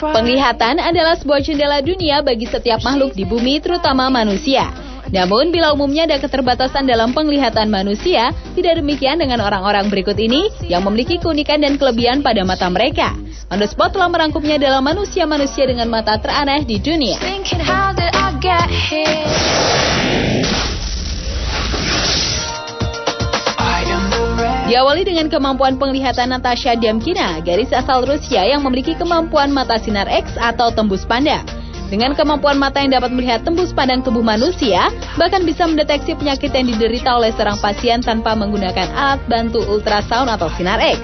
Penglihatan adalah sebuah jendela dunia bagi setiap makhluk di bumi, terutama manusia. Namun, bila umumnya ada keterbatasan dalam penglihatan manusia, tidak demikian dengan orang-orang berikut ini yang memiliki keunikan dan kelebihan pada mata mereka. On the Spot telah merangkumnya dalam manusia-manusia dengan mata teraneh di dunia. Diawali dengan kemampuan penglihatan Natasha Damkina, gadis asal Rusia yang memiliki kemampuan mata sinar X atau tembus pandang. Dengan kemampuan mata yang dapat melihat tembus pandang tubuh manusia, bahkan bisa mendeteksi penyakit yang diderita oleh seorang pasien tanpa menggunakan alat bantu ultrasound atau sinar X.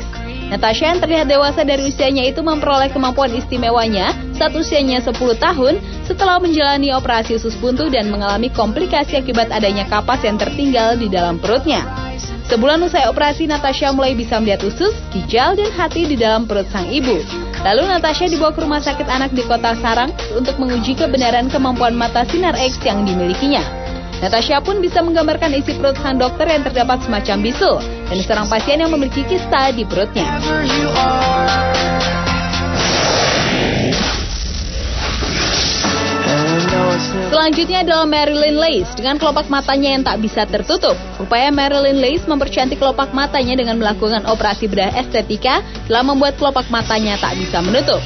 Natasha yang terlihat dewasa dari usianya itu memperoleh kemampuan istimewanya saat usianya 10 tahun setelah menjalani operasi usus buntu dan mengalami komplikasi akibat adanya kapas yang tertinggal di dalam perutnya. Sebulan usai operasi, Natasha mulai bisa melihat usus, ginjal, dan hati di dalam perut sang ibu. Lalu Natasha dibawa ke rumah sakit anak di kota Sarang untuk menguji kebenaran kemampuan mata sinar X yang dimilikinya. Natasha pun bisa menggambarkan isi perut sang dokter yang terdapat semacam bisul dan seorang pasien yang memiliki kista di perutnya. Selanjutnya adalah Marilyn Lace dengan kelopak matanya yang tak bisa tertutup. Upaya Marilyn Lace mempercantik kelopak matanya dengan melakukan operasi bedah estetika telah membuat kelopak matanya tak bisa menutup.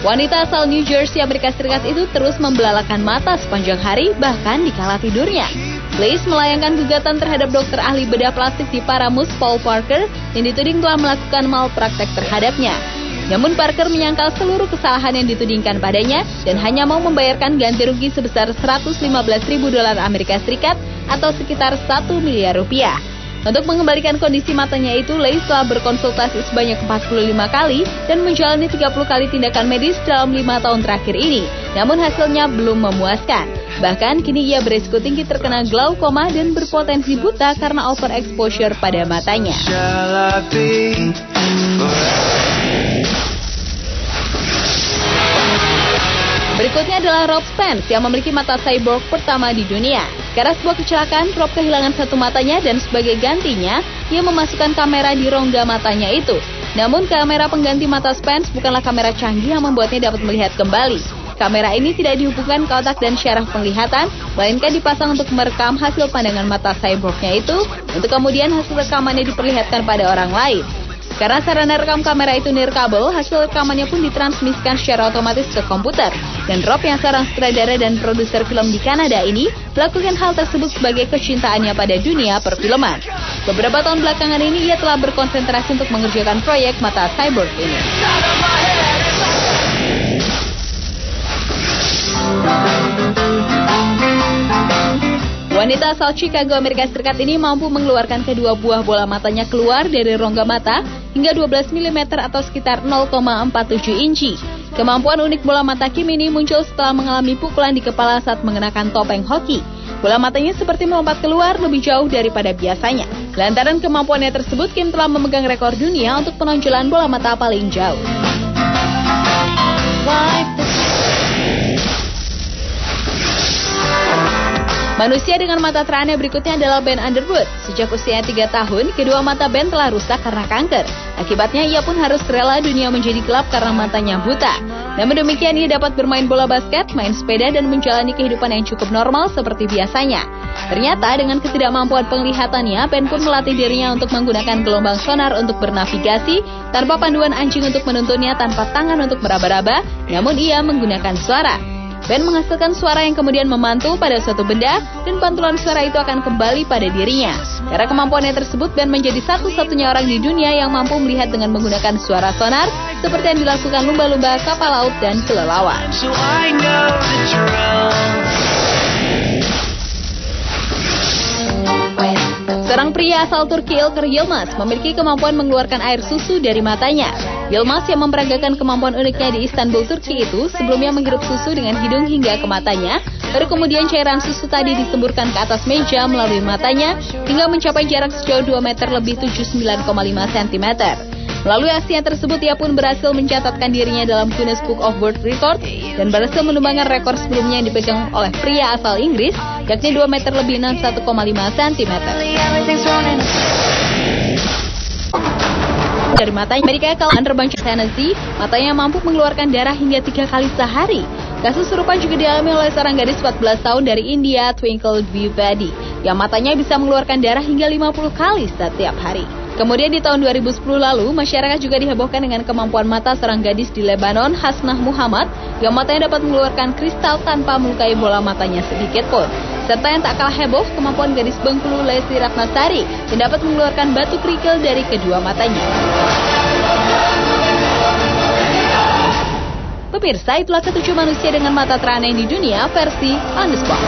Wanita asal New Jersey, Amerika Serikat itu terus membelalakan mata sepanjang hari, bahkan di kala tidurnya. Lace melayangkan gugatan terhadap dokter ahli bedah plastik di Paramus, Paul Parker, yang dituding telah melakukan malpraktek terhadapnya. Namun Parker menyangkal seluruh kesalahan yang ditudingkan padanya dan hanya mau membayarkan ganti rugi sebesar $115.000 Amerika Serikat atau sekitar 1 miliar rupiah. Untuk mengembalikan kondisi matanya itu, Lace telah berkonsultasi sebanyak 45 kali dan menjalani 30 kali tindakan medis dalam 5 tahun terakhir ini. Namun hasilnya belum memuaskan. Bahkan kini ia beresiko tinggi terkena glaukoma dan berpotensi buta karena overexposure pada matanya. Berikutnya adalah Rob Spence yang memiliki mata cyborg pertama di dunia. Karena sebuah kecelakaan, Rob kehilangan satu matanya dan sebagai gantinya, ia memasukkan kamera di rongga matanya itu. Namun kamera pengganti mata Spence bukanlah kamera canggih yang membuatnya dapat melihat kembali. Kamera ini tidak dihubungkan ke otak dan syaraf penglihatan, melainkan dipasang untuk merekam hasil pandangan mata cyborgnya itu, untuk kemudian hasil rekamannya diperlihatkan pada orang lain. Karena sarana rekam kamera itu nirkabel, hasil rekamannya pun ditransmisikan secara otomatis ke komputer. Dan Rob yang seorang sutradara dan produser film di Kanada ini melakukan hal tersebut sebagai kecintaannya pada dunia perfilman. Beberapa tahun belakangan ini ia telah berkonsentrasi untuk mengerjakan proyek mata cyborg ini. Wanita asal Chicago, Amerika Serikat ini mampu mengeluarkan kedua buah bola matanya keluar dari rongga mata hingga 12 mm atau sekitar 0,47 inci. Kemampuan unik bola mata Kim ini muncul setelah mengalami pukulan di kepala saat mengenakan topeng hoki. Bola matanya seperti melompat keluar lebih jauh daripada biasanya. Lantaran kemampuannya tersebut, Kim telah memegang rekor dunia untuk penonjolan bola mata paling jauh. Manusia dengan mata teraneh berikutnya adalah Ben Underwood. Sejak usianya 3 tahun, kedua mata Ben telah rusak karena kanker. Akibatnya ia pun harus rela dunia menjadi gelap karena matanya buta. Namun demikian ia dapat bermain bola basket, main sepeda, dan menjalani kehidupan yang cukup normal seperti biasanya. Ternyata dengan ketidakmampuan penglihatannya, Ben pun melatih dirinya untuk menggunakan gelombang sonar untuk bernavigasi, tanpa panduan anjing untuk menuntunnya, tanpa tangan untuk meraba-raba, namun ia menggunakan suara. Ben menghasilkan suara yang kemudian memantul pada suatu benda dan pantulan suara itu akan kembali pada dirinya. Karena kemampuannya tersebut, Ben menjadi satu-satunya orang di dunia yang mampu melihat dengan menggunakan suara sonar seperti yang dilakukan lumba-lumba, kapal laut, dan kelelawar. Seorang pria asal Turki, Ilker Yilmaz, memiliki kemampuan mengeluarkan air susu dari matanya. Yilmaz yang memperagakan kemampuan uniknya di Istanbul, Turki itu sebelumnya menghirup susu dengan hidung hingga ke matanya, baru kemudian cairan susu tadi disemburkan ke atas meja melalui matanya hingga mencapai jarak sejauh 2 meter lebih 79,5 cm. Melalui aksinya tersebut, ia pun berhasil mencatatkan dirinya dalam Guinness Book of World Records dan berhasil menumbangkan rekor sebelumnya yang dipegang oleh pria asal Inggris, yakni 2 meter lebih 61,5 cm. dari matanya. Amerika kalau terbang ke Tennessee, matanya mampu mengeluarkan darah hingga 3 kali sehari. Kasus serupa juga dialami oleh seorang gadis 14 tahun dari India, Twinkle Dwivedi, yang matanya bisa mengeluarkan darah hingga 50 kali setiap hari. Kemudian di tahun 2010 lalu, masyarakat juga dihebohkan dengan kemampuan mata seorang gadis di Lebanon, Hasnah Muhammad, yang matanya dapat mengeluarkan kristal tanpa melukai bola matanya sedikit pun. Serta yang tak kalah heboh, kemampuan gadis Bengkulu Lesti Ratnasari, yang dapat mengeluarkan batu kerikil dari kedua matanya. Pemirsa, itulah ketujuh manusia dengan mata teraneh di dunia versi On The Spot.